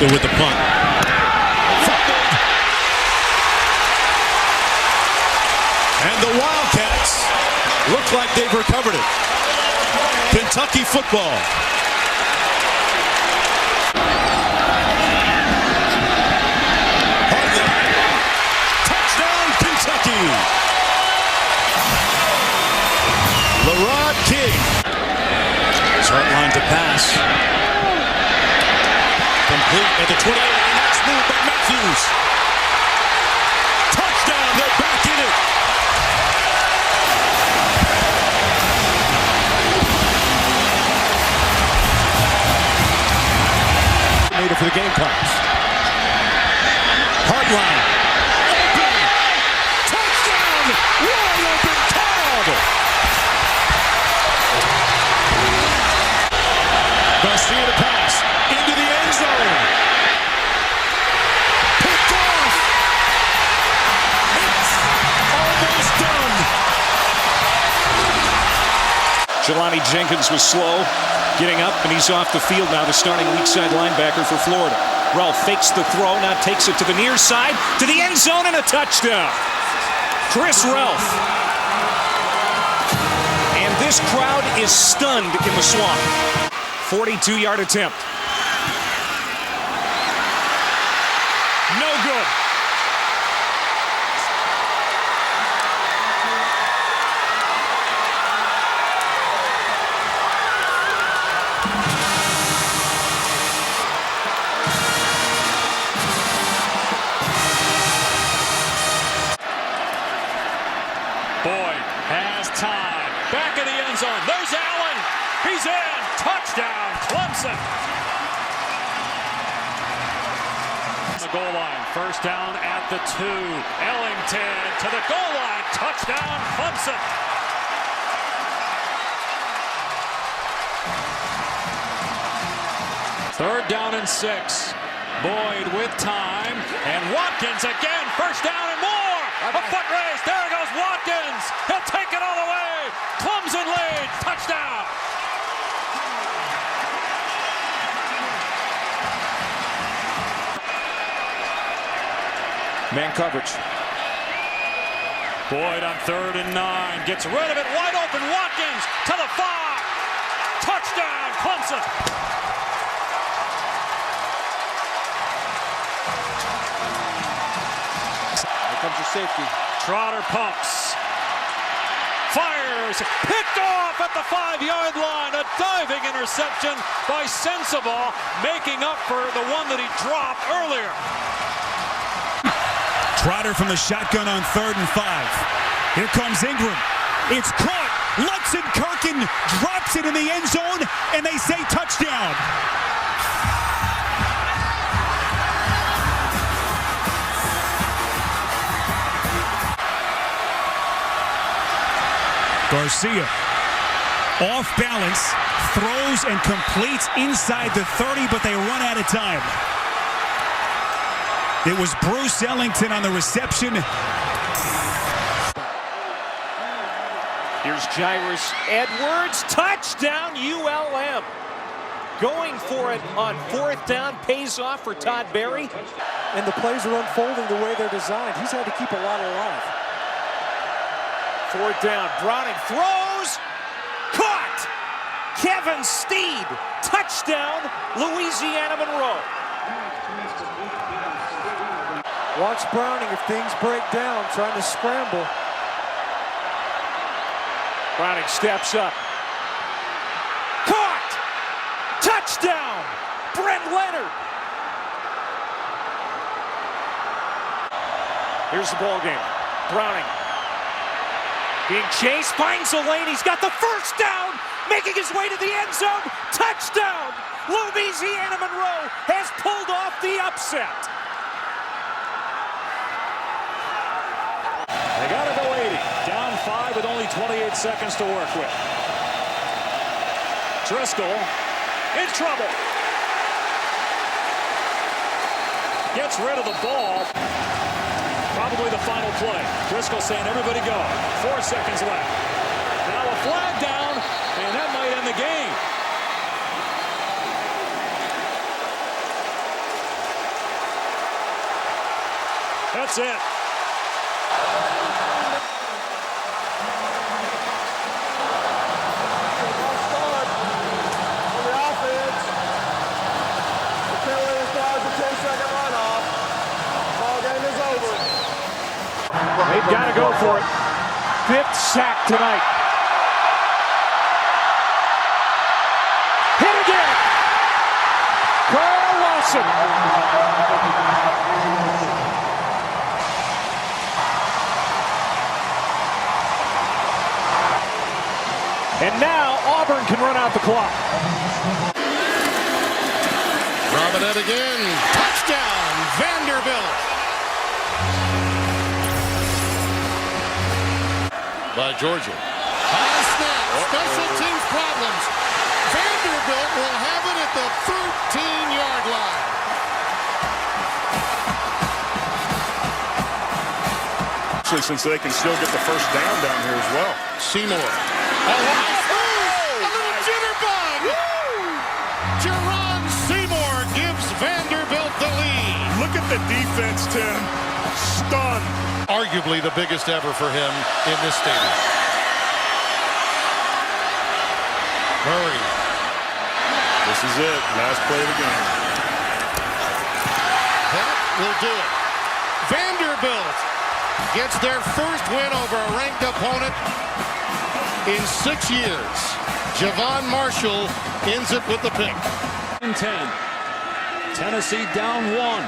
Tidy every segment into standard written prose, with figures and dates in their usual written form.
Nebraska with the punt. And the Wildcats look like they've recovered it. Kentucky football. Touchdown, Kentucky. Lerod King. Short line to pass. Complete at the 28. Nice move by Matthews. Touchdown. They're back in it. Made it for the game class. Hardline. Open. Touchdown. Wide open Cobb. Garcia to pass into the end zone. Picked off. It's almost done. Jelani Jenkins was slow getting up, and he's off the field now, the starting weak side linebacker for Florida. Ralph fakes the throw, now takes it to the near side, to the end zone, and a touchdown. Chris Ralph. And this crowd is stunned in the swamp. 42-yard attempt. No good. Boyd has time. Back in the end zone. There's Allen. He's in. Touchdown, Clemson. The goal line. First down at the 2. Ellington to the goal line. Touchdown, Clemson. Third down and 6. Boyd with time. And Watkins again. First down and more. A foot race. There goes Watkins. He'll take it all the way. Clemson lead. Touchdown. Man coverage. Boyd on 3rd and 9. Gets rid of it. Wide open. Watkins to the 5. Touchdown, Clemson. Here comes your safety. Trotter pumps. Fires. Picked off at the 5-yard line. A diving interception by Sensible, making up for the one that he dropped earlier. Trotter from the shotgun on 3rd and 5. Here comes Ingram. It's caught. Lutsen Kirkin drops it in the end zone, and they say touchdown. Garcia off balance, throws and completes inside the 30, but they run out of time. It was Bruce Ellington on the reception. Here's Jairus Edwards. Touchdown, ULM. Going for it on 4th down. Pays off for Todd Berry. And the plays are unfolding the way they're designed. He's had to keep a lot alive. 4th down. Browning throws. Caught. Kevin Steed. Touchdown, Louisiana Monroe. Watch Browning if things break down, trying to scramble. Browning steps up. Caught! Touchdown! Brent Leonard! Here's the ball game. Browning being chased, finds a lane. He's got the first down, making his way to the end zone. Touchdown! Louisiana Monroe has pulled off the upset. They got to go 80. Down 5 with only 28 seconds to work with. Driscoll in trouble. Gets rid of the ball. Probably the final play. Driscoll saying, everybody go. 4 seconds left. Now a flag down, and that might end the game. That's it. They've got to go for it. 5th sack tonight. Hit again. Carl Lawson. And now Auburn can run out the clock. Robinette again. Touchdown, Vanderbilt. By Georgia. High snap. Special teams problems. Vanderbilt will have it at the 13-yard line. Especially since they can still get the first down here as well. Seymour. A little jitterbug. Jerron Seymour gives Vanderbilt the lead. Look at the defense, Tim. Stunned. Arguably the biggest ever for him in this stadium. Murray. This is it. Last play of the game. That will do it. Vanderbilt gets their first win over a ranked opponent in 6 years. Javon Marshall ends it with the pick. 10. Tennessee down 1.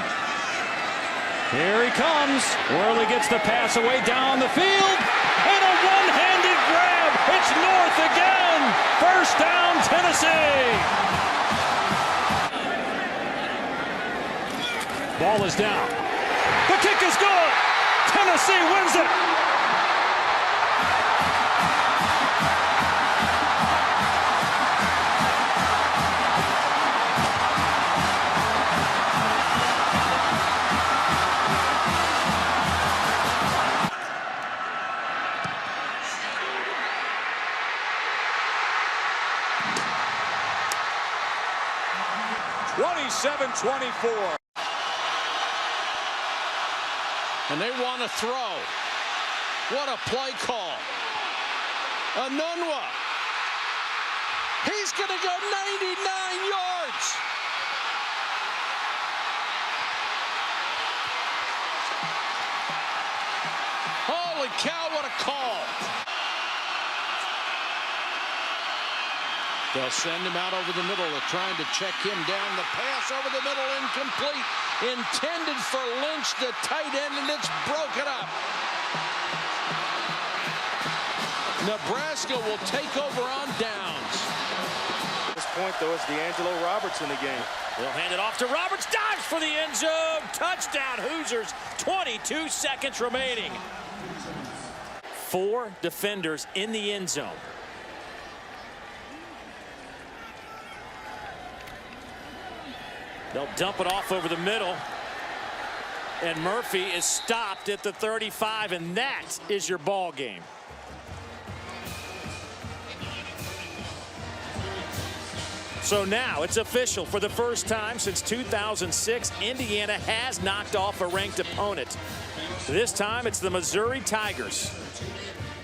Here he comes. Worley gets the pass away down the field. And a one-handed grab. It's North again. First down, Tennessee. Ball is down. The kick is good. Tennessee wins it. (27-24). And they want to throw. What a play call. Anunwa. He's going to go 99 yards. Holy cow, what a call. They'll send him out over the middle. They're trying to check him down. The pass over the middle, incomplete. Intended for Lynch, the tight end, and it's broken up. Nebraska will take over on downs. At this point, though, it's D'Angelo Roberts in the game. They'll hand it off to Roberts. Dives for the end zone. Touchdown, Hoosiers. 22 seconds remaining. 4 defenders in the end zone. They'll dump it off over the middle. And Murphy is stopped at the 35, and that is your ball game. So now it's official. For the first time since 2006, Indiana has knocked off a ranked opponent. This time it's the Missouri Tigers.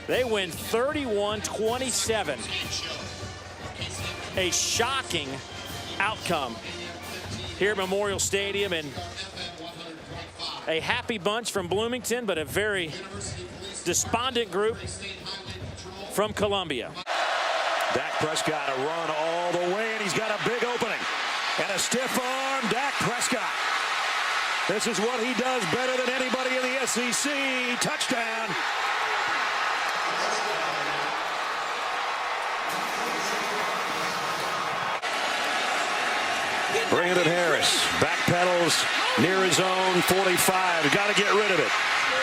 They win 31-27. A shocking outcome here at Memorial Stadium, and a happy bunch from Bloomington, but a very despondent group from Columbia. Dak Prescott a run all the way, and he's got a big opening. And a stiff arm, Dak Prescott. This is what he does better than anybody in the SEC. Touchdown. Brandon Harris backpedals near his own 45. Got to get rid of it.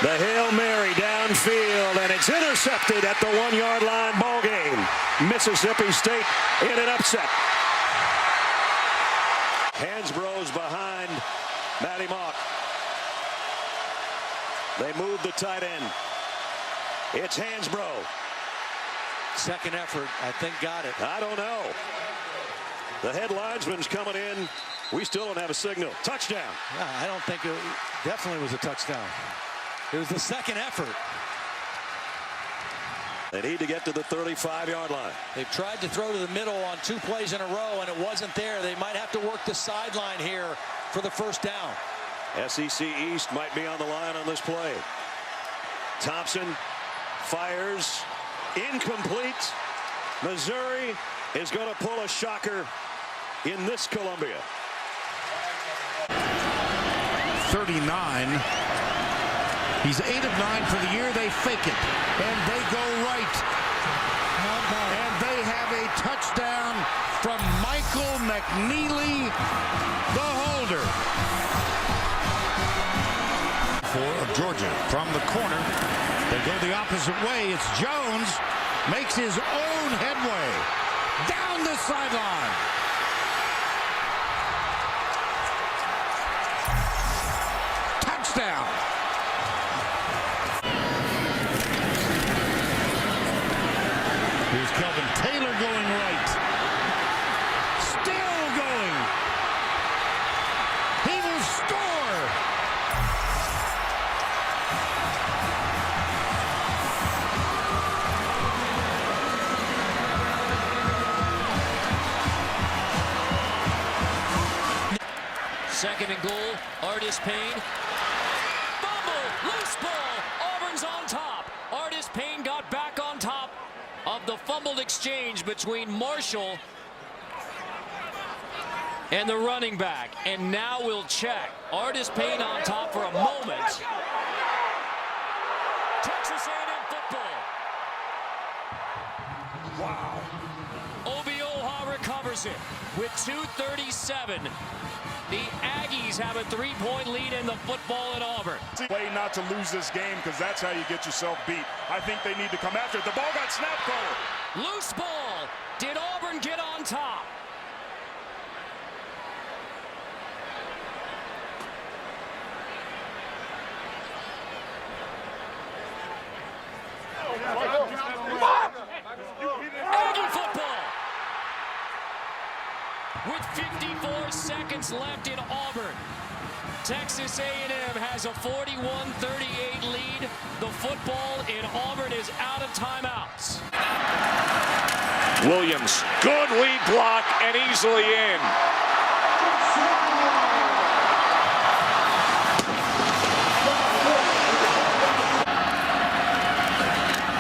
The Hail Mary downfield, and it's intercepted at the 1-yard line. Ball game. Mississippi State in an upset. Hansbrough's behind Matty Mock. They move the tight end. It's Hansbrough. Second effort, I think, got it. I don't know. The head linesman's coming in We still don't have a signal. Touchdown. Yeah, I don't think it definitely was a touchdown. It was the second effort. They need to get to the 35-yard line. They've tried to throw to the middle on 2 plays in a row, and it wasn't there. They might have to work the sideline here for the first down. SEC East might be on the line on this play. Thompson fires. Incomplete. Missouri is going to pull a shocker in this Columbia. 39. He's 8 of 9 for the year. They fake it, and they go right. And they have a touchdown from Michael McNeely, the holder. Of Georgia from the corner. They go the opposite way. It's Jones. Makes his own headway down the sideline. Touchdown. Here's Kelvin Taylor going right. Still going. He will score. Second and goal, Artis Payne. Fumble, loose ball, Auburn's on top. Artis Payne got back on top of the fumbled exchange between Marshall and the running back. And now we'll check. Artis Payne on top for a moment. Texas A&M football. Wow. Obioha recovers it with 2:37. The Aggies have a 3-point lead in the football at Auburn. Play not to lose this game because that's how you get yourself beat. I think they need to come after it. The ball got snapped forward. Loose ball. Did Auburn get on top? Aggie football. With 54 seconds left in Auburn, Texas A&M has a 41-38 lead. The football in Auburn is out of timeouts. Williams, good lead block and easily in.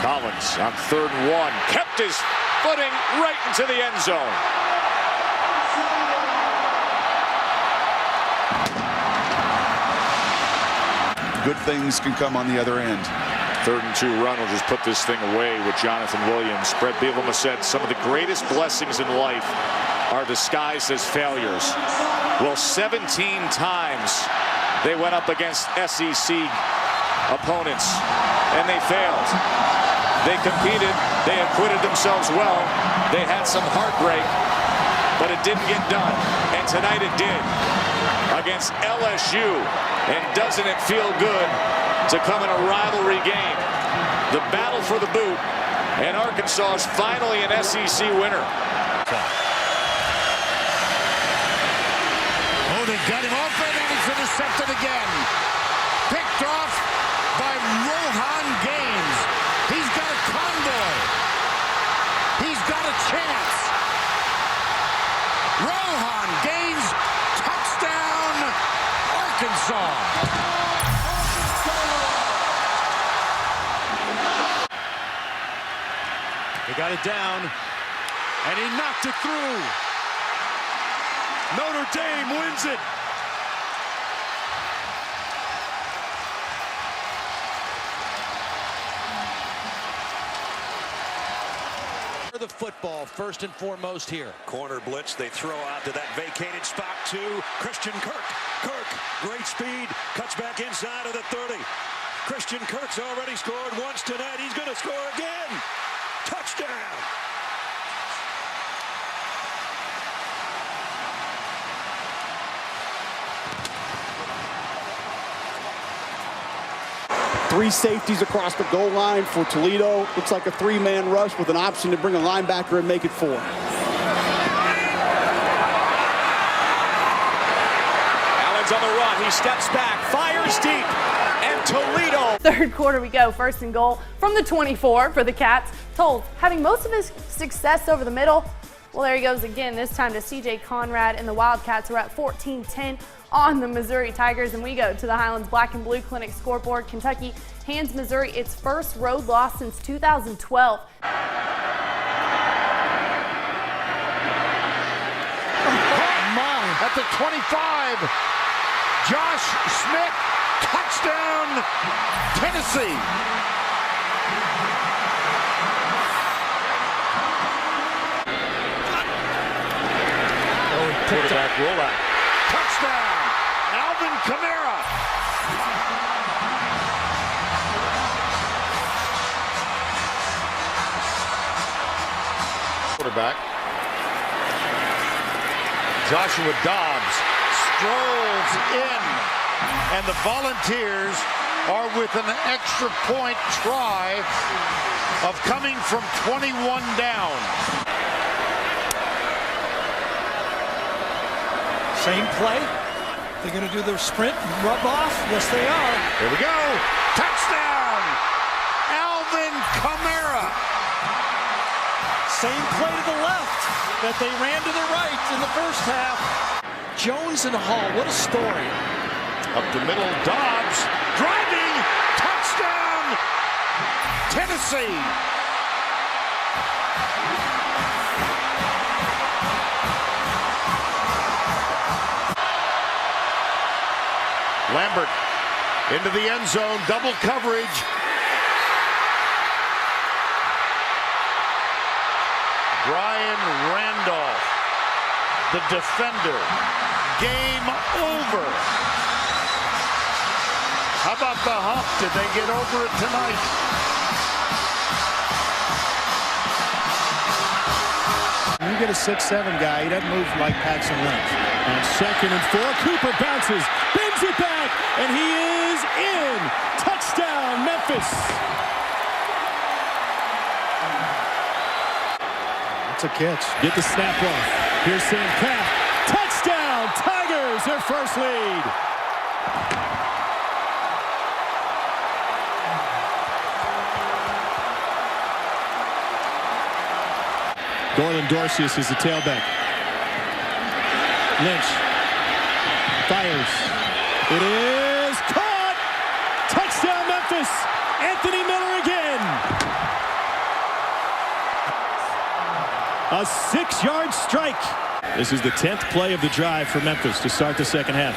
Collins on 3rd and 1, kept his footing right into the end zone. Good things can come on the other end. 3rd and 2 run will just put this thing away with Jonathan Williams. Brett Bielema said some of the greatest blessings in life are disguised as failures. Well, 17 times they went up against SEC opponents and they failed. They competed, they acquitted themselves well. They had some heartbreak, but it didn't get done. And tonight it did against LSU. And doesn't it feel good to come in a rivalry game? The battle for the boot, and Arkansas is finally an SEC winner. Oh, they got him open, and he's intercepted again. Picked off by Rohan Gaines. He's got a convoy. He's got a chance. Rohan Gaines, touchdown, Arkansas. They got it down, and he knocked it through. Notre Dame wins it. The football first and foremost here. Corner blitz. They throw out to that vacated spot to Christian Kirk. Kirk, great speed, cuts back inside of the 30. Christian Kirk's already scored once tonight. He's going to score again. Touchdown. Three safeties across the goal line for Toledo. Looks like a three-man rush with an option to bring a linebacker and make it 4. Highlands on the run. He steps back, fires deep, and Toledo. Third quarter we go. First and goal from the 24 for the Cats. Told having most of his success over the middle. Well, there he goes again, this time to CJ Conrad, and the Wildcats are at 14-10 on the Missouri Tigers. And we go to the Highlands Black and Blue Clinic scoreboard. Kentucky hands Missouri its first road loss since 2012. At the 25, Josh Smith, touchdown, Tennessee. Quarterback rollout. Touchdown, Alvin Kamara. Quarterback. Joshua Dobbs strolls in, and the Volunteers are with an extra point try of coming from 21 down. Same play. They're going to do their sprint and rub off. Yes, they are. Here we go. Touchdown, Alvin Kamara. Same play to the left that they ran to the right in the first half. Jones and Hall, what a story. Up the middle, Dobbs driving, touchdown, Tennessee. Lambert into the end zone, double coverage. Brian Randolph, the defender. Game over. How about the hump? Did they get over it tonight? You get a 6'7" guy, he doesn't move like Paxton Lynch. On 2nd and 4, Cooper bounces, bends it back, and he is in. Touchdown, Memphis. That's a catch. Get the snap off. Here's Sam Pat. Touchdown, Tigers, their first lead. Gorlin Dorcius is the tailback. Lynch fires. It is caught. Touchdown, Memphis. Anthony Miller again. A 6-yard strike. This is the 10th play of the drive for Memphis to start the second half.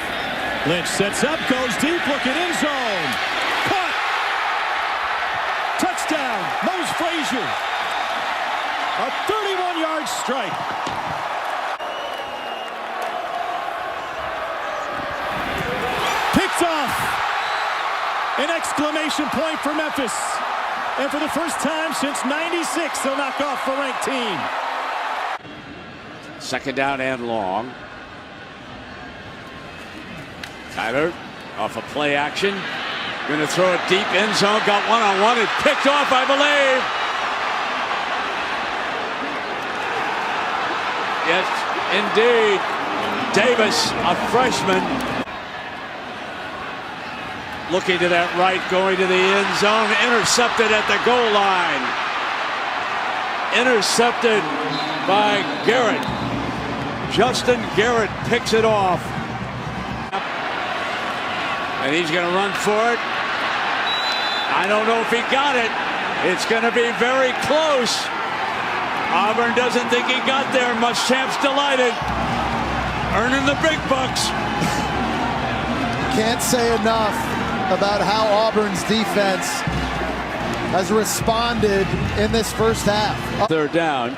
Lynch sets up, goes deep, looking end zone. Caught. Touchdown, Mose Frazier. A 31-yard strike. Picked off. An exclamation point for Memphis. And for the first time since '96, they'll knock off the ranked team. Second down and long. Tyler off a play action. Going to throw it deep end zone. Got one-on-one. It picked off, I believe. Yes, indeed. Davis, a freshman. Looking to that right, going to the end zone. Intercepted at the goal line. Intercepted by Garrett. Justin Garrett picks it off. And he's going to run for it. I don't know if he got it. It's going to be very close. Auburn doesn't think he got there. Muschamp's delighted. Earning the big bucks. Can't say enough about how Auburn's defense has responded in this first half. Third down.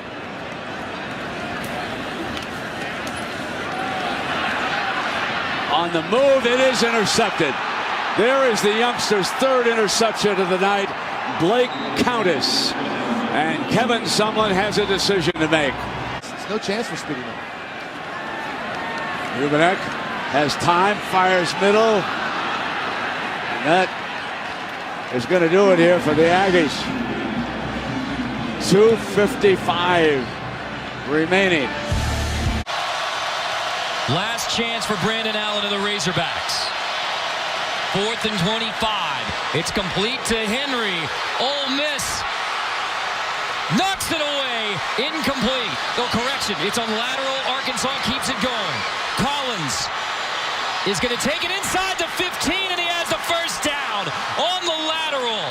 On the move, it is intercepted. There is the youngster's third interception of the night, Blake Countess. And Kevin Sumlin has a decision to make. There's no chance for speeding up. Rubenek has time, fires middle. And that is going to do it here for the Aggies. 2:55 remaining. Last chance for Brandon Allen of the Razorbacks. 4th and 25. It's complete to Henry. Ole Miss knocks it away. Incomplete. No correction. It's on lateral. Arkansas keeps it going. Collins is going to take it inside the 15, and he has the first down on the lateral.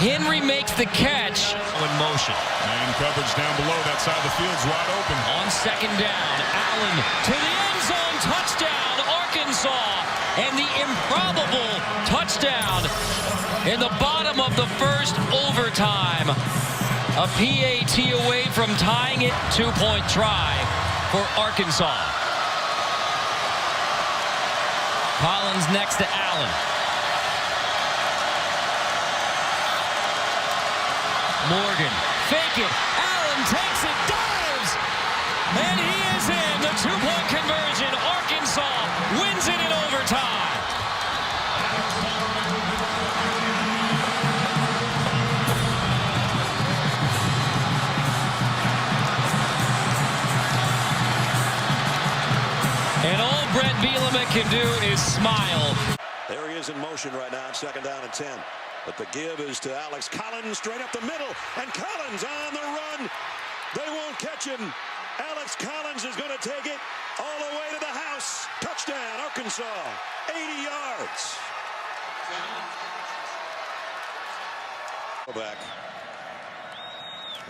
Henry makes the catch in motion. Man coverage down below. That side of the field's wide open. On 2nd down, Allen to the end zone. Touchdown, Arkansas. And the improbable touchdown in the bottom of the first overtime. A PAT away from tying it. 2-point try for Arkansas. Collins next to Allen. Morgan, fake it. Allen takes it, dives, and he is in. The 2-point conversion. Arkansas wins it in overtime. And all Brett Bielema can do is smile. There he is in motion right now on 2nd down and 10. But the give is to Alex Collins straight up the middle. And Collins on the run. They won't catch him. Alex Collins is going to take it all the way to the house. Touchdown, Arkansas. 80 yards. Back.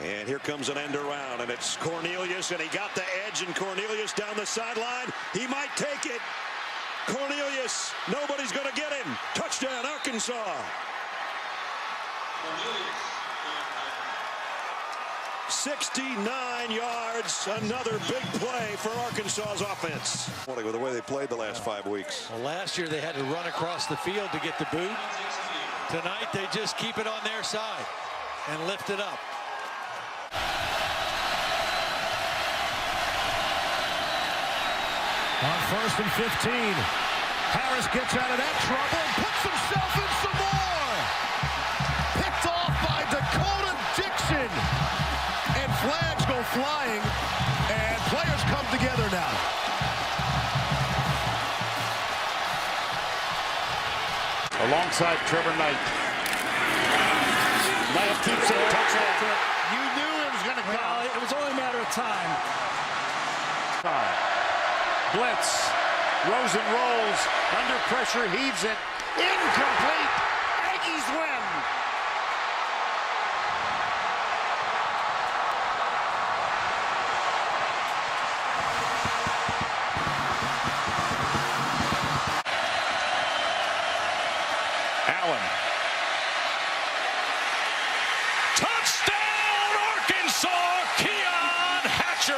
And here comes an end around. And it's Cornelius. And he got the edge. And Cornelius down the sideline. He might take it. Cornelius. Nobody's going to get him. Touchdown, Arkansas. 69 yards, another big play for Arkansas's offense. With the way they played the last 5 weeks. Well, last year they had to run across the field to get the boot. Tonight they just keep it on their side and lift it up. On 1st and 15, Harris gets out of that trouble and puts himself in some more. Picked off by Dakota Dixon. And flags go flying, and players come together now. Alongside Trevor Knight. Knight keeps it. Touchdown. You knew it was going to come. Well, it was only a matter of time. Blitz. Rosen rolls. Under pressure. Heaves it. Incomplete. Aggies win. Allen. Touchdown, Arkansas, Keon Hatcher.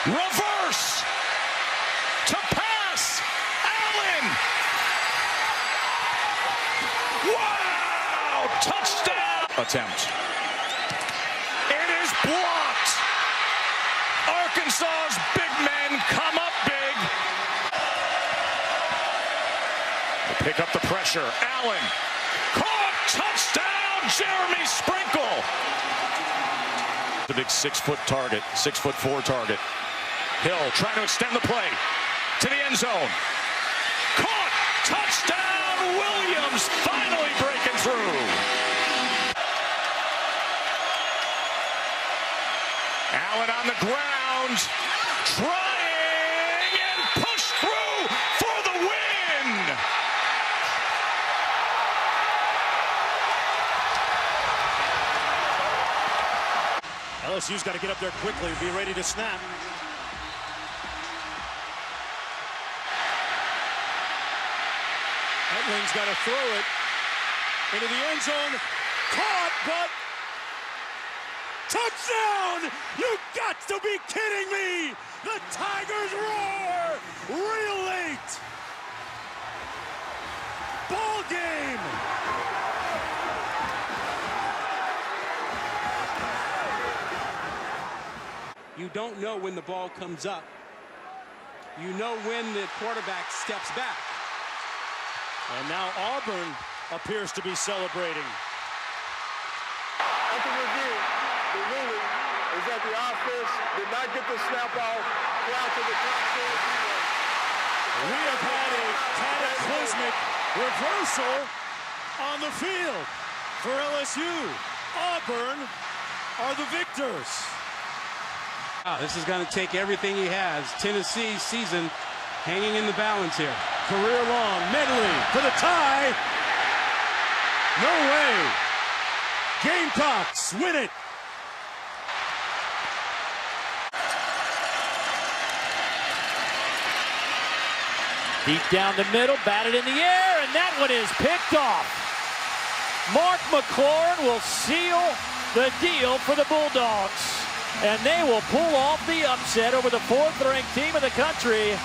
Reverse to pass. Allen. Wow, touchdown. Attempt. It is blocked. Arkansas's big men come up big. They pick up the pressure. Allen. Caught. Touchdown. Jeremy Sprinkle. The big 6-foot target. 6'4" target. Hill trying to extend the play to the end zone. Caught. Touchdown. Williams finally breaking through. Allen on the ground. Trying and pushed through for the win. LSU's got to get up there quickly and be ready to snap. Edling's got to throw it into the end zone. Caught, but touchdown! You got to be kidding me! The Tigers roar! Real late! Ball game! You don't know when the ball comes up. You know when the quarterback steps back. And now Auburn appears to be celebrating. is that the offense did not get the snap off prior to the clock. We have had a cataclysmic reversal on the field for LSU. Auburn are the victors. This is going to take everything he has. Tennessee's season hanging in the balance here. Career long, Medley for the tie. No way. Gamecocks win it. Deep down the middle, batted in the air, and that one is picked off. Mark McLaurin will seal the deal for the Bulldogs, and they will pull off the upset over the 4th-ranked team in the country.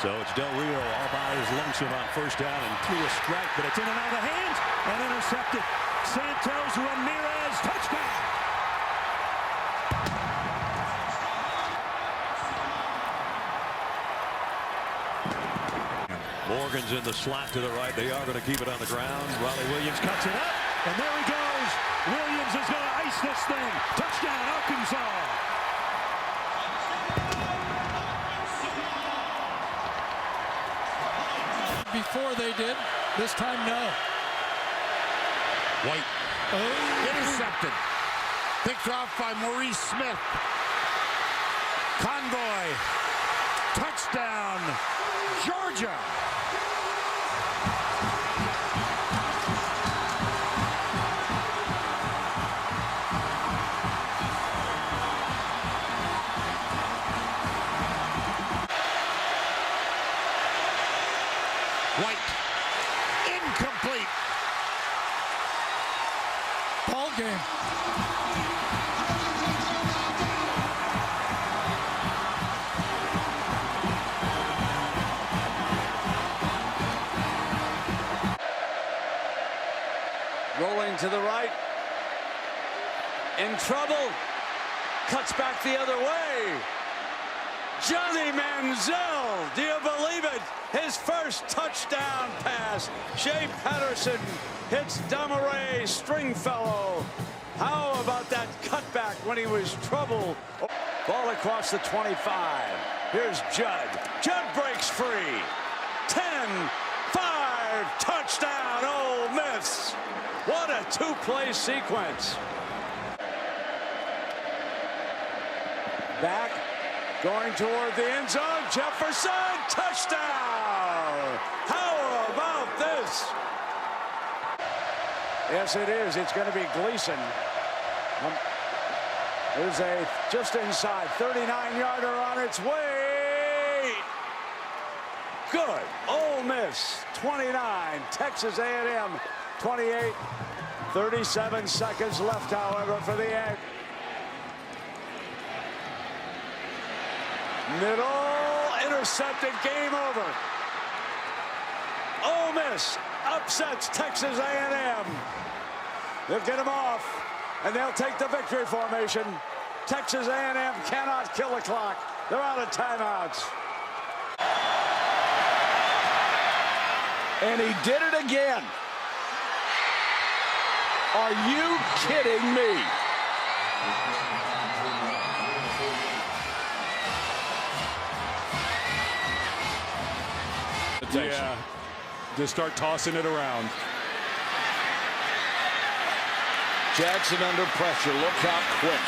So it's Del Rio all by his lonesome on first down and threw a strike, but it's in and out of hands and intercepted. Santos Ramirez, touchdown. Morgan's in the slot to the right. They are going to keep it on the ground. Riley Williams cuts it up, and there he goes. Williams is going to ice this thing. Touchdown, Arkansas. Before they did, this time no. White. Intercepted. Picked off by Maurice Smith. Convoy. Touchdown, Georgia. White. Incomplete. Ball game. Rolling to the right. In trouble. Cuts back the other way. Johnny Manziel, do you believe it? His first touchdown pass. Shea Patterson hits Damaray Stringfellow. How about that cutback when he was troubled? Ball across the 25. Here's Judd. Judd breaks free. 10-5 touchdown, Ole Miss. What a two-play sequence. Back. Going toward the end zone, Jefferson, touchdown! How about this? Yes, it is. It's going to be Gleason. There's a just inside 39-yarder on its way. Good. Ole Miss 29, Texas A&M 28. 37 seconds left, however, for the end. Middle, intercepted, game over. Ole Miss upsets Texas A&M. They'll get them off, and they'll take the victory formation. Texas A&M cannot kill the clock. They're out of timeouts. And he did it again. Are you kidding me? Yeah, just start tossing it around. Jackson under pressure. Look how quick.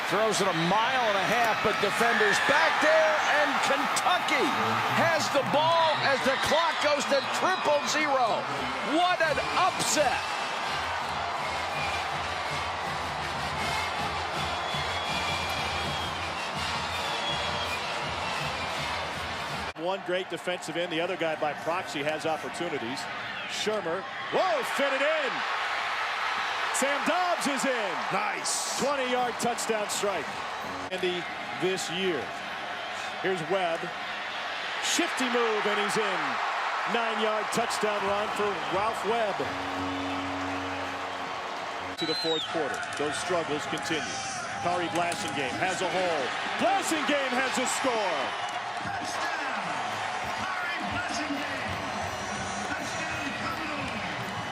Throws it 1.5 miles, but defenders back there, and Kentucky has the ball as the clock goes to 0-0. What an upset. One great defensive end, the other guy by proxy has opportunities. Shermer, whoa, fit it in. Sam Dobbs is in. Nice. 20-yard touchdown strike. Andy this year. Here's Webb. Shifty move, and he's in. 9-yard touchdown run for Ralph Webb. To the fourth quarter. Those struggles continue. Kari Blasingame has a hole. Blasingame has a score.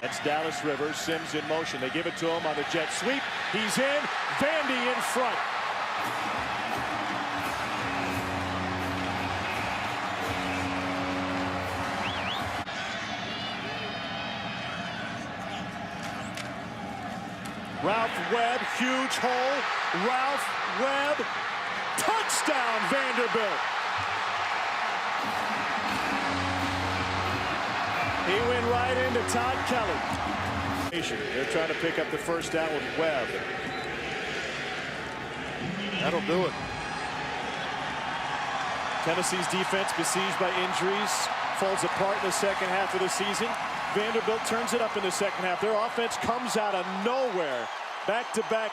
That's Dallas Rivers. Sims in motion. They give it to him on the jet sweep. He's in. Vandy in front. Ralph Webb, huge hole. Ralph Webb, touchdown Vanderbilt. He went right into Todd Kelly. They're trying to pick up the first down with Webb. That'll do it. Tennessee's defense besieged by injuries falls apart in the second half of the season. Vanderbilt turns it up in the second half. Their offense comes out of nowhere. Back-to-back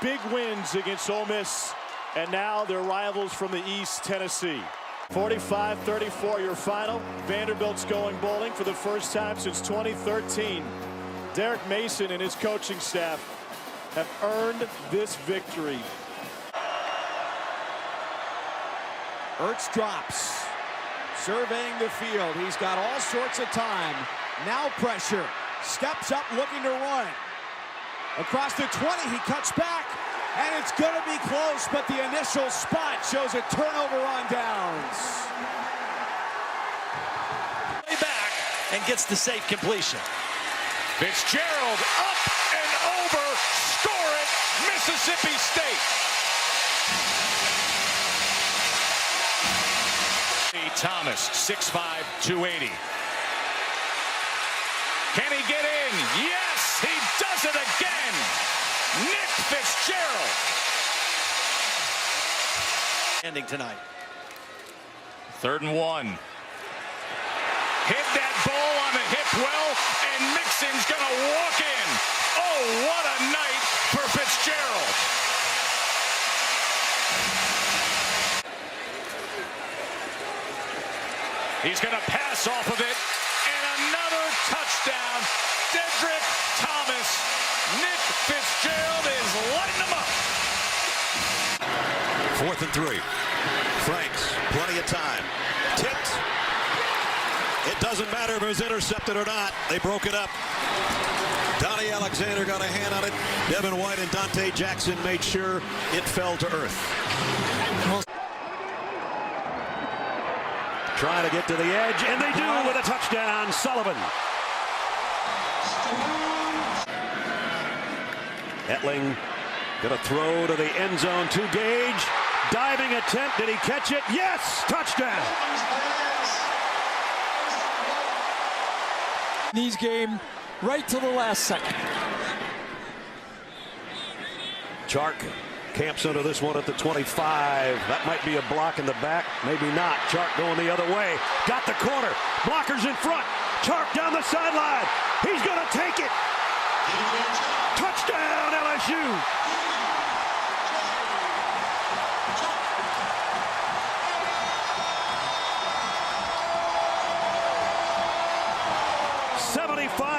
big wins against Ole Miss. And now their rivals from the East, Tennessee. 45-34 your final. Vanderbilt's going bowling for the first time since 2013. Derek Mason and his coaching staff have earned this victory. Ertz drops. Surveying the field. He's got all sorts of time. Now pressure. Steps up looking to run. Across the 20, he cuts back. And it's going to be close, but the initial spot shows a turnover on downs. Way back and gets the safe completion. Fitzgerald up and over. Score it, Mississippi State. Thomas, 6'5", 280. Can he get in? Yes, he does it again. Nick Fitzgerald. Ending tonight. 3rd and 1. Hit that ball on the hip well, and Mixon's going to walk in. Oh, what a night for Fitzgerald. He's going to pass off of it, and another touchdown. Dedrick Thomas. Nick Fitzgerald is lighting them up. 4th and 3. Franks, plenty of time. Tipped. It doesn't matter if it was intercepted or not. They broke it up. Donnie Alexander got a hand on it. Devin White and Dante Jackson made sure it fell to earth. Trying to get to the edge, and they do with a touchdown, Sullivan. Etling going to throw to the end zone to Gage. Diving attempt. Did he catch it? Yes! Touchdown! These game right to the last second. Chark camps under this one at the 25. That might be a block in the back. Maybe not. Chark going the other way. Got the corner. Blockers in front. Chark down the sideline. He's going to take it. Touchdown, LSU.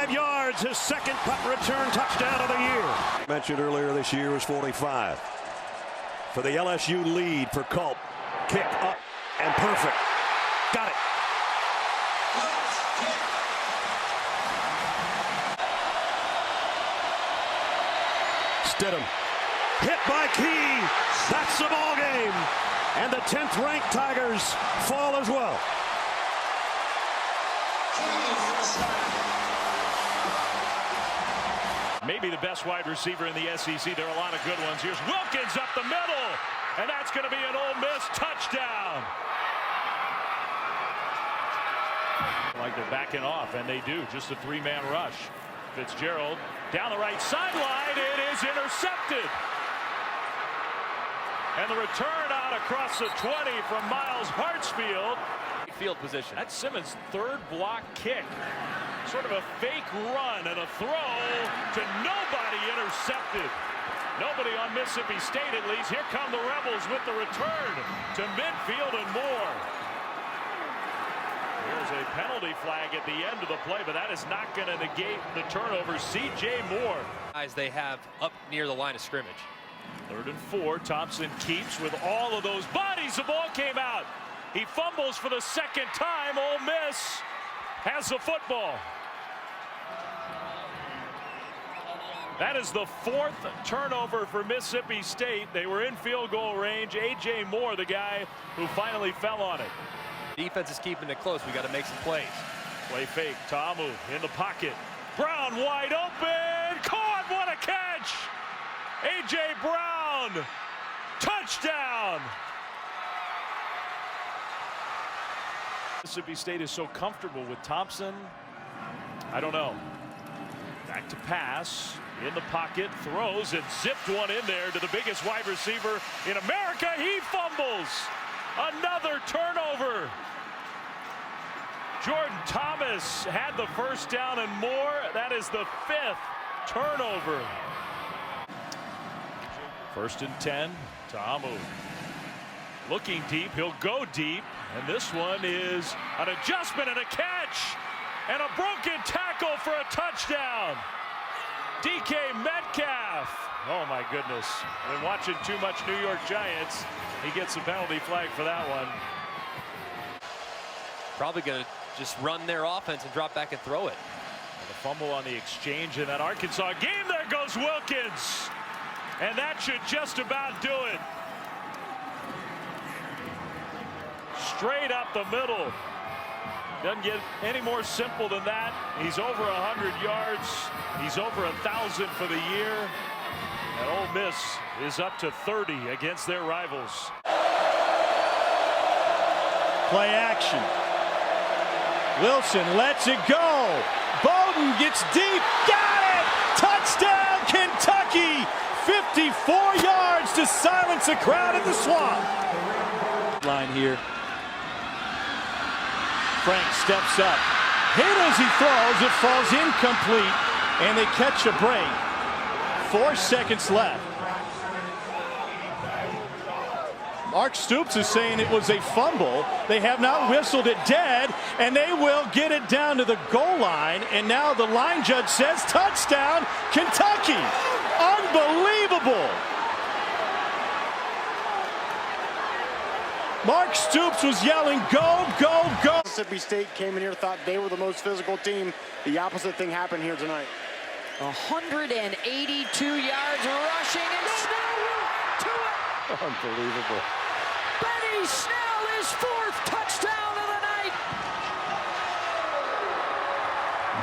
Yards, his second punt return touchdown of the year. Mentioned earlier this year was 45. For the LSU lead for Culp. Kick up and perfect. Got it. Stidham. Hit by Key. That's the ball game. And the 10th ranked Tigers fall as well. Maybe the best wide receiver in the SEC. There are a lot of good ones. Here's Wilkins up the middle, and that's going to be an Ole Miss touchdown. Like they're backing off, and they do. Just a three-man rush. Fitzgerald down the right sideline. It is intercepted. And the return out across the 20 from Miles Hartsfield. Field position. That's Simmons' third block kick. Sort of a fake run and a throw to nobody, intercepted. Nobody on Mississippi State at least. Here come the Rebels with the return to midfield and more. There's a penalty flag at the end of the play, but that is not going to negate the turnover. C.J. Moore. Guys they have up near the line of scrimmage. 3rd and 4. Thompson keeps with all of those bodies. The ball came out. He fumbles for the second time. Ole Miss has the football. That is the 4th turnover for Mississippi State. They were in field goal range. A.J. Moore, the guy who finally fell on it. Defense is keeping it close. We got to make some plays. Play fake. Ta'amu in the pocket. Brown wide open. Caught. What a catch. A.J. Brown. Touchdown. Mississippi State is so comfortable with Thompson. I don't know. Back to pass. In the pocket, throws and zipped one in there to the biggest wide receiver in America. He fumbles. Another turnover. Jordan Thomas had the first down and more. That is the 5th turnover. 1st and 10. Ta'amu looking deep. He'll go deep. And this one is an adjustment and a catch. And a broken tackle for a touchdown. DK Metcalf. Oh my goodness. Been watching too much New York Giants. He gets a penalty flag for that one. Probably going to just run their offense and drop back and throw it. And the fumble on the exchange in that Arkansas game. There goes Wilkins. And that should just about do it. Straight up the middle. Doesn't get any more simple than that. He's over 100 yards. He's over 1,000 for the year. And Ole Miss is up to 30 against their rivals. Play action. Wilson lets it go. Bowden gets deep. Got it! Touchdown, Kentucky! 54 yards to silence the crowd at the Swamp. Line here. Frank steps up. Hit as he throws. It falls incomplete. And they catch a break. 4 seconds left. Mark Stoops is saying it was a fumble. They have not whistled it dead, and they will get it down to the goal line. And now the line judge says touchdown, Kentucky. Unbelievable. Mark Stoops was yelling, go, go, go. Mississippi State came in here, thought they were the most physical team. The opposite thing happened here tonight. 182 yards rushing and Snell to it. Unbelievable. Benny Snell, his 4th touchdown of the night.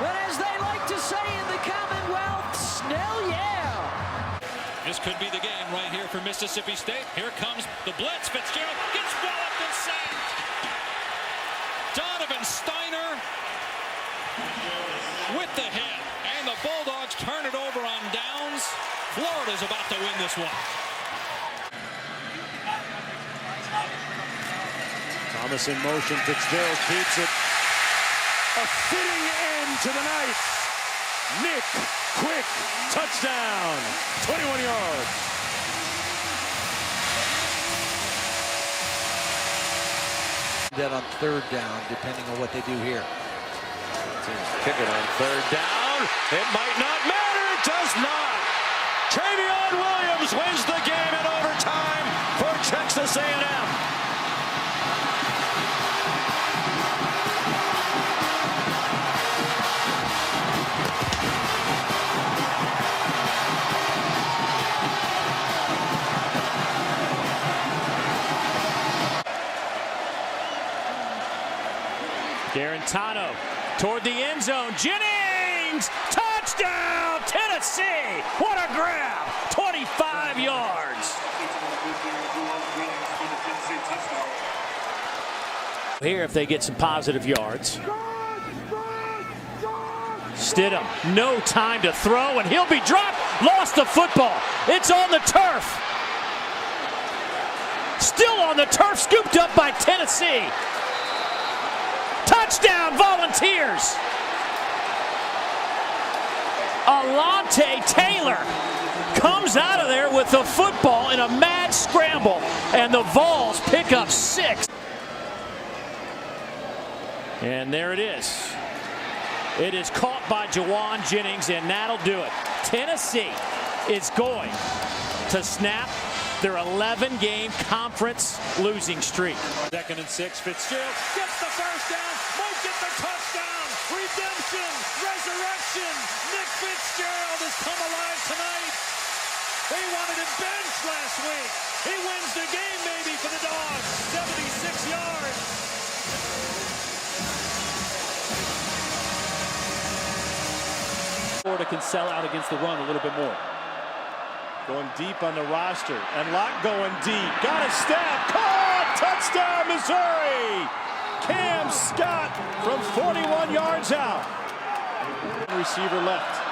But as they like to say in the Commonwealth, Snell, yeah. This could be the game right here for Mississippi State. Here comes the blitz. Fitzgerald gets walloped and sacked. Donovan Steiner with the hit. And the Bulldogs turn it over on downs. Florida's about to win this one. Thomas in motion. Fitzgerald keeps it. A fitting end to the night. Nick Quick, touchdown, 21 yards. That on 3rd down, depending on what they do here. Kick it on 3rd down. It might not matter. It does not. Travion Williams wins the game in overtime for Texas A&M. Garantano toward the end zone. Jennings! Touchdown! Tennessee! What a grab! 25 yards. Here if they get some positive yards. Stidham, no time to throw, and he'll be dropped. Lost the football. It's on the turf. Still on the turf, scooped up by Tennessee. Touchdown, Volunteers! Alontae Taylor comes out of there with the football in a mad scramble, and the Vols pick up 6. And there it is. It is caught by Jawan Jennings, and that'll do it. Tennessee is going to snap their 11-game conference losing streak. 2nd and 6. Fitzgerald gets the first down. Might get the touchdown. redemption, resurrection. Nick Fitzgerald has come alive tonight. They wanted him benched last week. He wins the game maybe for the Dogs. 76 yards. Florida can sell out against the run a little bit more. Going deep on the roster. And Locke going deep. Got a step. Caught! Touchdown, Missouri! Cam Scott from 41 yards out. Receiver left.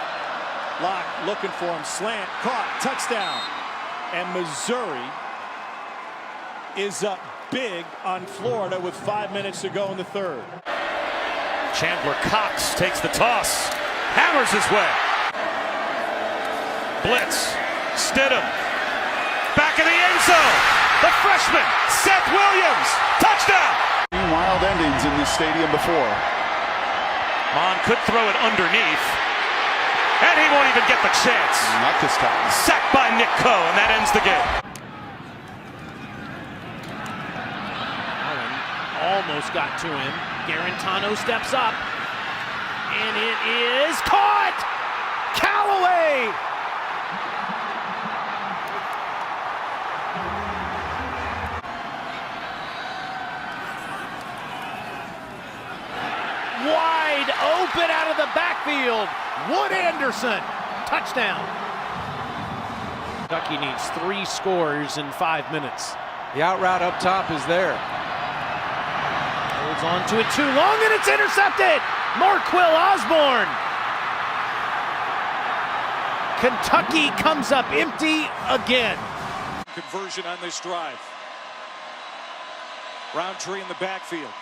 Locke looking for him. Slant. Caught. Touchdown. And Missouri is up big on Florida with 5 minutes to go in the third. Chandler Cox takes the toss. Hammers his way. Blitz. Stidham. Back of the end zone. The freshman, Seth Williams. Touchdown. Wild endings in this stadium before. Mon could throw it underneath. And he won't even get the chance. Not this time. Sacked by Nick Coe, and that ends the game. Allen almost got to him. Garantano steps up. And it is caught! Callaway! Wide open out of the backfield. Wood Anderson. Touchdown. Kentucky needs 3 scores in 5 minutes. The out route up top is there. Holds on to it too long and it's intercepted. Marquill Osborne. Kentucky comes up empty again. Conversion on this drive. Roundtree in the backfield.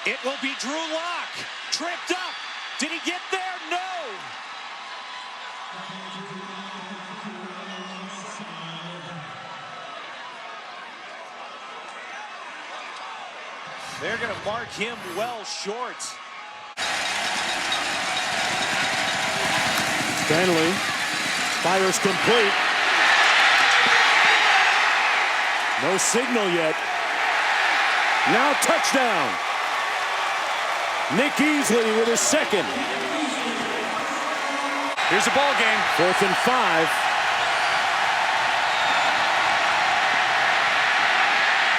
It will be Drew Lock. Tripped up. Did he get there? No. They're going to mark him well short. Stanley fires complete. No signal yet. Now touchdown. Nick Easley with his second. Here's a ball game. 4th and 5.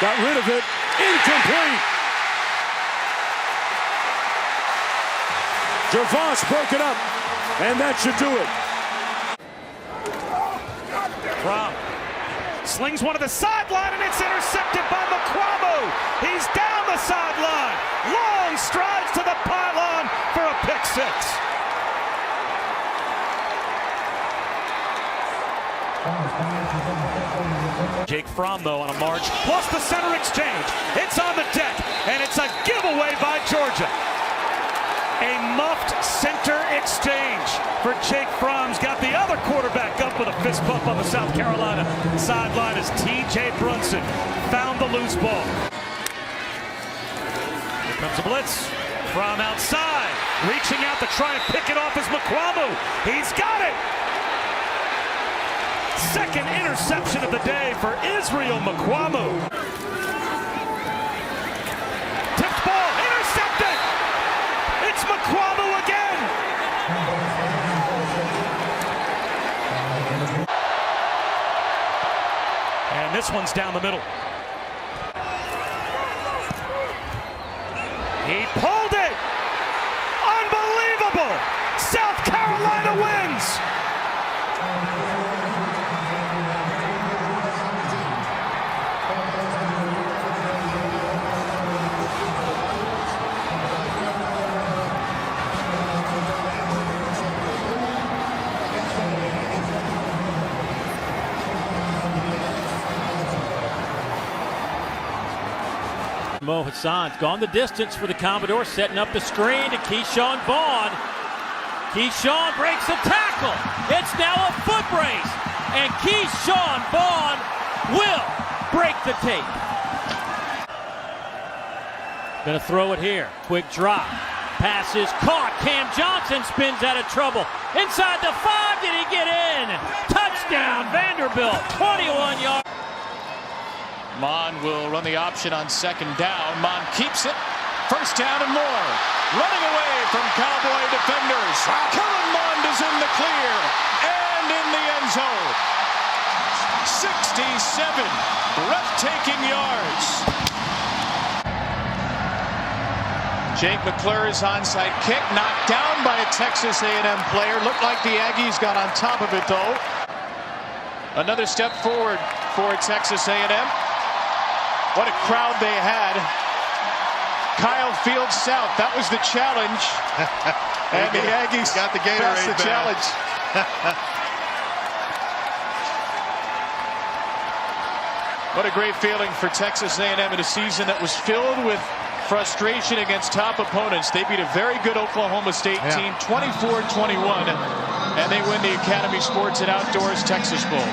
Got rid of it. Incomplete. Gervais broke it up. And that should do it. Fromm slings one to the sideline and it's intercepted by McQuamu. He's down the sideline. Long strides to the pylon for a pick 6. Jake Fromm, though, on a march, plus the center exchange. It's on the deck, and it's a giveaway by Georgia. A muffed center exchange for Jake Fromm's got the other quarterback up with a fist bump on the South Carolina sideline as T.J. Brunson found the loose ball. Here comes a blitz. Fromm outside, reaching out to try and pick it off is McQuamu. He's got it. Second interception of the day for Israel McQuamu. Tipped ball, intercepted. It's McQuamu again. And this one's down the middle. He pulled it. Unbelievable. South Carolina wins. Mo Hassan's gone the distance for the Commodore, setting up the screen to Keyshawn Vaughn. Keyshawn breaks a tackle. It's now a foot race, and Keyshawn Vaughn will break the tape. Gonna throw it here. Quick drop. Pass is caught. Cam Johnson spins out of trouble. Inside the 5. Did he get in? Touchdown, Vanderbilt. 21 yards. Mon will run the option on second down. Mon keeps it. First down and more. Running away from Cowboy defenders. Kellen Mond is in the clear and in the end zone. 67 breathtaking yards. Jake McClure's onside kick knocked down by a Texas A&M player. Looked like the Aggies got on top of it though. Another step forward for Texas A&M. What a crowd they had. Kyle Field South, that was the challenge. And the Aggies got the passed the Gatorade challenge. What a great feeling for Texas A&M in a season that was filled with frustration against top opponents. They beat a very good Oklahoma State team, 24-21, and they win the Academy Sports and Outdoors Texas Bowl.